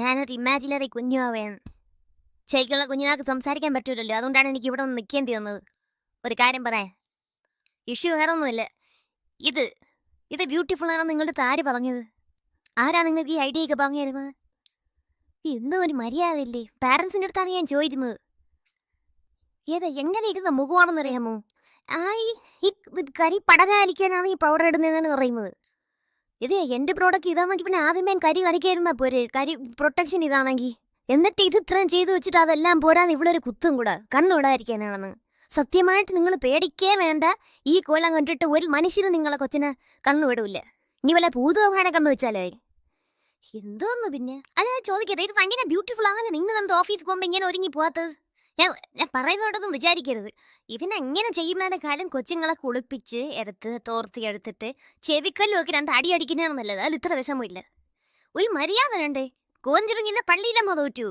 ഞാനൊരു ഇമാജിനറി കുഞ്ഞുവാവയാണ്. ശരിക്കുള്ള കുഞ്ഞുങ്ങൾക്ക് സംസാരിക്കാൻ പറ്റൂലല്ലോ. അതുകൊണ്ടാണ് എനിക്ക് ഇവിടെ ഒന്ന് നിൽക്കേണ്ടി വന്നത്. ഒരു കാര്യം പറയാം. ഇഷ്യൂ വേറൊന്നുമില്ല. ഇത് ഇത് ബ്യൂട്ടിഫുൾ ആണെന്ന് നിങ്ങളുടെ ആര് പറഞ്ഞത്? ആരാ നിങ്ങൾക്ക് ഈ ഐഡിയ ഒക്കെ പറഞ്ഞു തരുന്നത്? എന്തോ ഒരു മര്യാദയില്ലേ? പാരൻസിൻ്റെ അടുത്താണ് ഞാൻ ചോദിക്കുന്നത്. എങ്ങനെ ഇരുന്ന മുഖമാണെന്ന് അറിയാമോ? ആ ഈ ഈ കരി പടരാതിരിക്കാനാണ് ഈ പൗഡർ ഇടുന്നതെന്നാണ് പറയുന്നത്. ഇത് എൻ്റെ പ്രോഡക്റ്റ് ഇതാണെങ്കിൽ പിന്നെ ആദ്യമേ കരി കളിക്കായിരുന്നാ പോരെ. കരി പ്രൊട്ടക്ഷൻ ഇതാണെങ്കിൽ. എന്നിട്ട് ഇത് ഇത്രയും ചെയ്തു വെച്ചിട്ട് അതെല്ലാം പോരാന്ന് ഇവിടെ ഒരു കുത്തും കൂടെ കണ്ണുവിടാതിരിക്കാനാണെന്ന്. സത്യമായിട്ട് നിങ്ങൾ പേടിക്കേ വേണ്ട. ഈ കൊല്ലം കണ്ടിട്ട് ഒരു മനുഷ്യനും നിങ്ങളെ കൊച്ചിനെ കണ്ണുവിടൂല്ല. ഇനി വല്ല ഭൂതോഭാനെ കണ്ണു വെച്ചാലേ എന്തോന്ന്. പിന്നെ അല്ല ചോദിക്കട്ടെ, ഇത് ഭയങ്കര ബ്യൂട്ടിഫുൾ ആണല്ലോ. നിങ്ങൾ എന്തോ ഓഫീസിൽ പോകുമ്പോൾ ഇങ്ങനെ ഒരുങ്ങി പോകാത്തത്? ഞാൻ പറയുന്നതോടൊന്നും വിചാരിക്കരുത്. ഇവനെങ്ങനെ ചെയ്യുന്നതിന്റെ കാലം കൊച്ചുങ്ങളെ കുളിപ്പിച്ച് എടുത്ത് തോർത്തി എടുത്തിട്ട് ചെവിക്കല്ലും ഒക്കെ 2 അടി അടിക്കുന്നതാണ് നല്ലത്. അതിൽ ഇത്ര വിഷമമില്ല. ഒരു മര്യാദ വേണ്ടേ? കോഞ്ചിറങ്ങില്ല പള്ളിയിലമ്മ തോറ്റു.